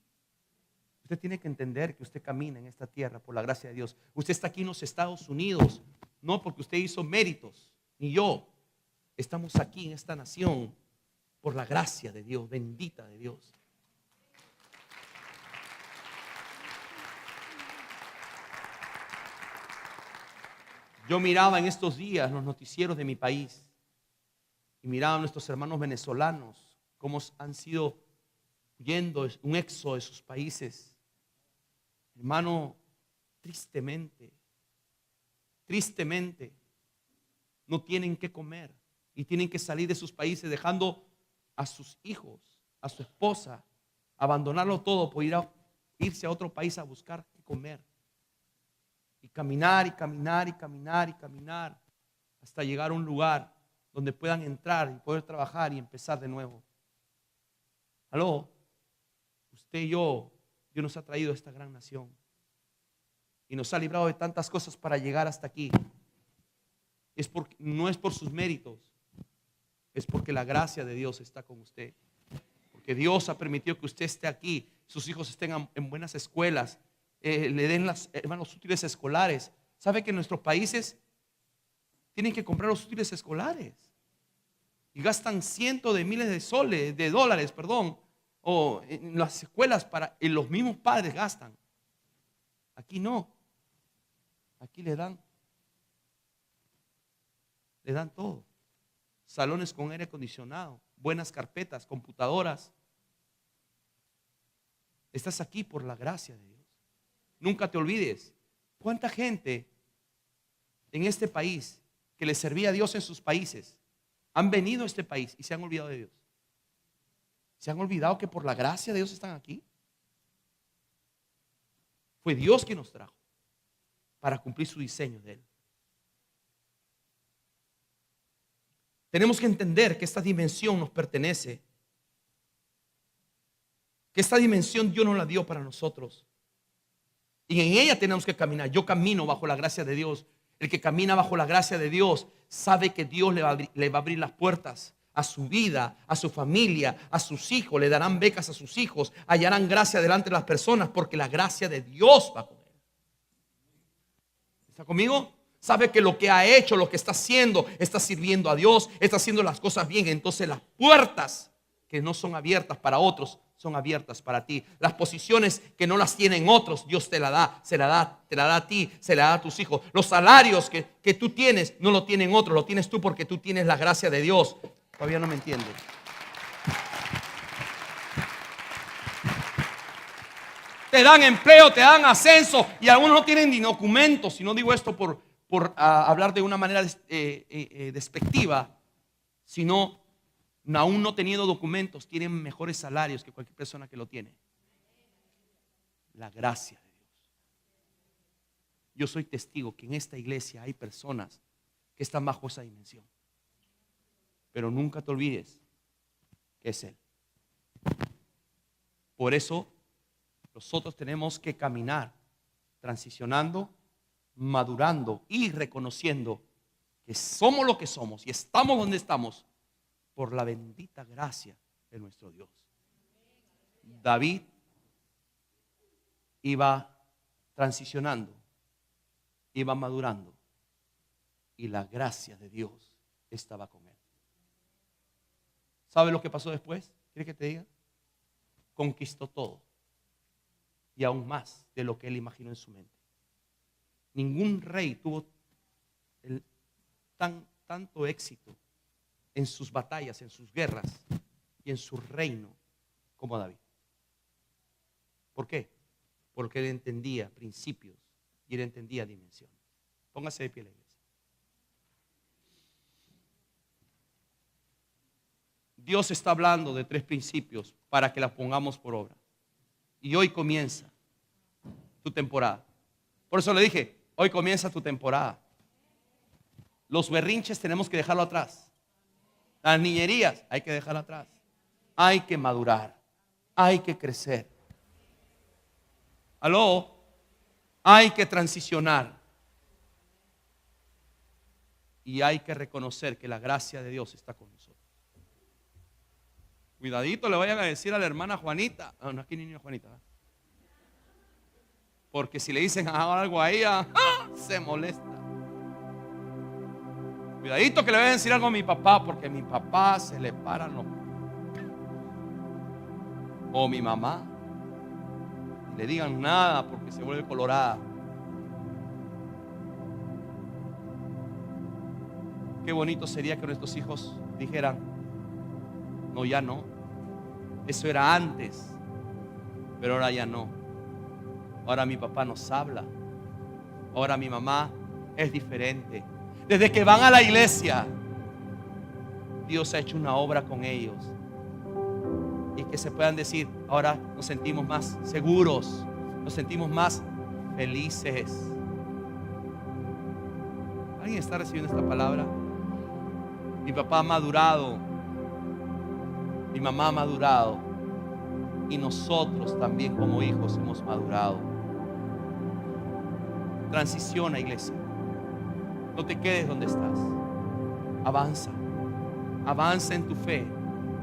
Usted tiene que entender que usted camina en esta tierra por la gracia de Dios. Usted está aquí en los Estados Unidos, no porque usted hizo méritos, ni yo. Estamos aquí en esta nación por la gracia de Dios, bendita de Dios. Yo miraba en estos días los noticieros de mi país y miraba a nuestros hermanos venezolanos cómo han sido huyendo, un éxodo de sus países. Hermano, tristemente no tienen que comer y tienen que salir de sus países dejando a sus hijos, a su esposa, abandonarlo todo por irse a otro país a buscar qué comer. Y caminar hasta llegar a un lugar donde puedan entrar y poder trabajar y empezar de nuevo. Aló, usted y yo, Dios nos ha traído a esta gran nación y nos ha librado de tantas cosas para llegar hasta aquí. No es por sus méritos, es porque la gracia de Dios está con usted. Porque Dios ha permitido que usted esté aquí, sus hijos estén en buenas escuelas, le den los útiles escolares. ¿Sabe que en nuestros países tienen que comprar los útiles escolares? Y gastan cientos de miles de dólares, o en las escuelas y los mismos padres gastan. Aquí no. Aquí le dan todo. Salones con aire acondicionado, buenas carpetas, computadoras. Estás aquí por la gracia de Dios. Nunca te olvides cuánta gente en este país que le servía a Dios en sus países han venido a este país y se han olvidado de Dios. Se han olvidado que por la gracia de Dios están aquí. Fue Dios quien nos trajo para cumplir su diseño de Él. Tenemos que entender que esta dimensión nos pertenece, que esta dimensión Dios nos la dio para nosotros y en ella tenemos que caminar. Yo camino bajo la gracia de Dios. El que camina bajo la gracia de Dios sabe que Dios le va a abrir las puertas a su vida, a su familia, a sus hijos. Le darán becas a sus hijos, hallarán gracia delante de las personas porque la gracia de Dios va con él. ¿Está conmigo? Sabe que lo que ha hecho, lo que está haciendo, está sirviendo a Dios, está haciendo las cosas bien. Entonces las puertas que no son abiertas para otros son abiertas para ti. Las posiciones que no las tienen otros, Dios te la da, te la da a ti, se la da a tus hijos. Los salarios que tú tienes no lo tienen otros, lo tienes tú porque tú tienes la gracia de Dios. Todavía no me entiendes. Te dan empleo, te dan ascenso y algunos no tienen ni documentos. Y no digo esto por hablar de una manera despectiva, sino aún no teniendo documentos, tienen mejores salarios que cualquier persona que lo tiene. La gracia de Dios. Yo soy testigo que en esta iglesia hay personas que están bajo esa dimensión. Pero nunca te olvides que es Él. Por eso nosotros tenemos que caminar transicionando, madurando y reconociendo que somos lo que somos y estamos donde estamos por la bendita gracia de nuestro Dios. David iba transicionando, iba madurando y la gracia de Dios estaba con él. ¿Sabe lo que pasó después? ¿Quiere que te diga? Conquistó todo y aún más de lo que él imaginó en su mente. Ningún rey tuvo tanto éxito en sus batallas, en sus guerras y en su reino como David. ¿Por qué? Porque él entendía principios y él entendía dimensiones. Póngase de pie, la iglesia. Dios está hablando de 3 principios para que las pongamos por obra. Y hoy comienza tu temporada. Por eso le dije, hoy comienza tu temporada. Los berrinches tenemos que dejarlo atrás. Las niñerías hay que dejarlo atrás. Hay que madurar. Hay que crecer. Aló. Hay que transicionar. Y hay que reconocer que la gracia de Dios está con nosotros. Cuidadito le vayan a decir a la hermana Juanita. No, aquí niña Juanita. Porque si le dicen algo a ella, se molesta. Cuidadito que le vayan a decir algo a mi papá, porque a mi papá se le paran los... O mi mamá. Y le digan nada porque se vuelve colorada. Qué bonito sería que nuestros hijos dijeran: no, ya no. Eso era antes, pero ahora ya no. Ahora mi papá nos habla. Ahora mi mamá es diferente. Desde que van a la iglesia, Dios ha hecho una obra con ellos. Y que se puedan decir: ahora nos sentimos más seguros, nos sentimos más felices. ¿Alguien está recibiendo esta palabra? Mi papá ha madurado, mi mamá ha madurado, y nosotros también como hijos hemos madurado. Transiciona, iglesia. No te quedes donde estás. Avanza. Avanza en tu fe.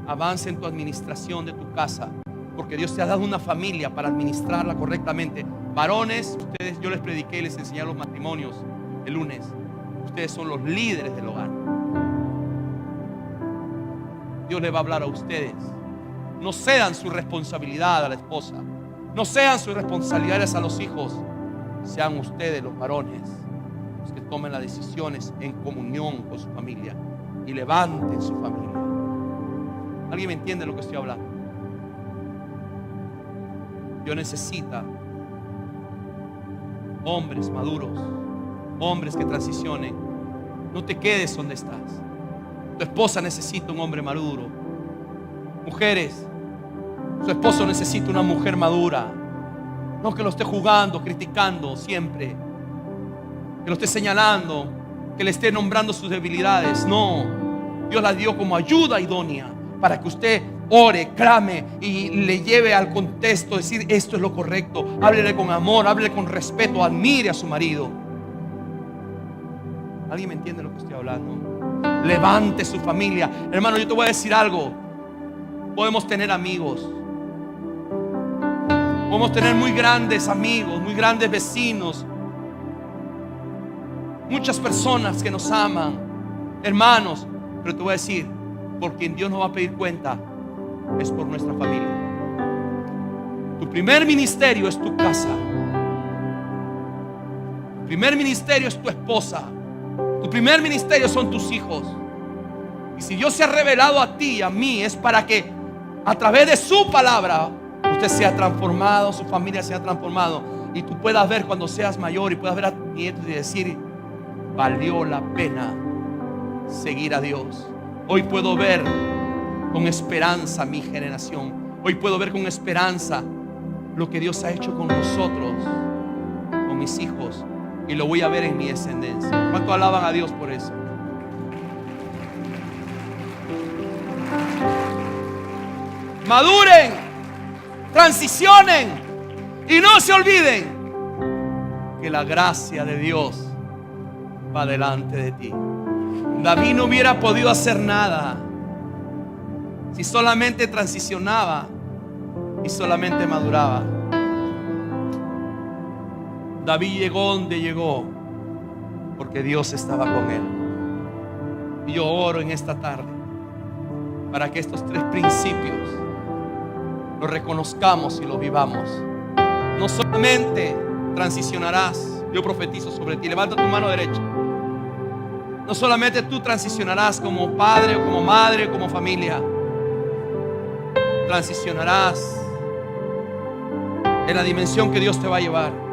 Avanza en tu administración de tu casa, porque Dios te ha dado una familia para administrarla correctamente. Varones, ustedes, yo les prediqué y les enseñé a los matrimonios el lunes. Ustedes son los líderes del hogar. Dios le va a hablar a ustedes. No cedan su responsabilidad a la esposa. No cedan sus responsabilidades a los hijos. Sean ustedes los varones los que tomen las decisiones en comunión con su familia y levanten su familia. ¿Alguien me entiende lo que estoy hablando? Dios necesita hombres maduros, hombres que transicionen. No te quedes donde estás. Tu esposa necesita un hombre maduro. Mujeres, su esposo necesita una mujer madura. No que lo esté jugando, criticando siempre, que lo esté señalando, que le esté nombrando sus debilidades. No, Dios la dio como ayuda idónea para que usted ore, clame y le lleve al contexto, decir: esto es lo correcto. Háblele con amor, háblele con respeto, admire a su marido. ¿Alguien me entiende lo que estoy hablando? Levante su familia. Hermano, yo te voy a decir algo. Podemos tener amigos, podemos tener muy grandes amigos, muy grandes vecinos, muchas personas que nos aman, hermanos, pero te voy a decir: por quien Dios nos va a pedir cuenta es por nuestra familia. Tu primer ministerio es tu casa. Tu primer ministerio es tu esposa. Tu primer ministerio son tus hijos. Y si Dios se ha revelado a ti y a mí, es para que a través de su palabra usted sea transformado, su familia sea transformado, y tú puedas ver cuando seas mayor y puedas ver a tus nietos y decir: valió la pena seguir a Dios. Hoy puedo ver con esperanza mi generación. Hoy puedo ver con esperanza lo que Dios ha hecho con nosotros, con mis hijos, y lo voy a ver en mi descendencia. ¿Cuánto alaban a Dios por eso? Maduren, transicionen y no se olviden que la gracia de Dios va delante de ti. David no hubiera podido hacer nada si solamente transicionaba y solamente maduraba. David llegó donde llegó porque Dios estaba con él. Y yo oro en esta tarde para que estos tres principios los reconozcamos y los vivamos. No solamente transicionarás, yo profetizo sobre ti. Levanta tu mano derecha. No solamente tú transicionarás como padre o como madre o como familia. Transicionarás en la dimensión que Dios te va a llevar.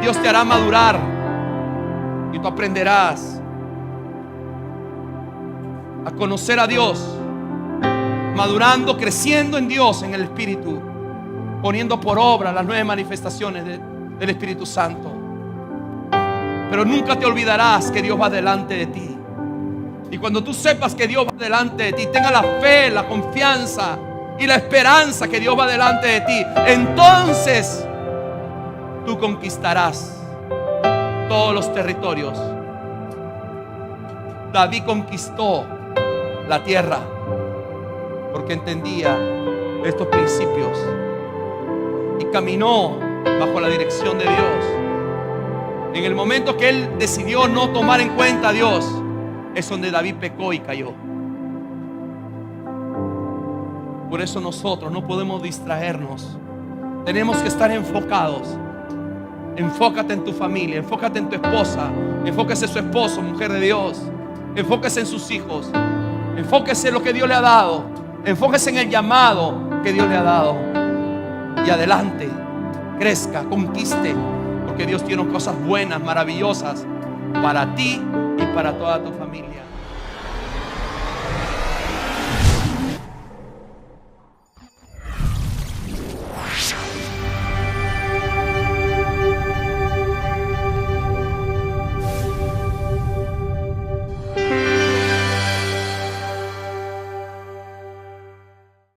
Dios te hará madurar y tú aprenderás a conocer a Dios, madurando, creciendo en Dios, en el Espíritu, poniendo por obra las 9 manifestaciones del Espíritu Santo. Pero nunca te olvidarás que Dios va delante de ti. Y cuando tú sepas que Dios va delante de ti, tenga la fe, la confianza y la esperanza que Dios va delante de ti, entonces tú conquistarás todos los territorios. David conquistó la tierra porque entendía estos principios y caminó bajo la dirección de Dios. En el momento que él decidió no tomar en cuenta a Dios, es donde David pecó y cayó. Por eso nosotros no podemos distraernos. Tenemos que estar enfocados. Enfócate en tu familia, enfócate en tu esposa, Enfóquese en su esposo, mujer de Dios. Enfóquese en sus hijos. Enfóquese en lo que Dios le ha dado. Enfóquese en el llamado que Dios le ha dado. Y adelante, crezca, conquiste, porque Dios tiene cosas buenas, maravillosas para ti y para toda tu familia.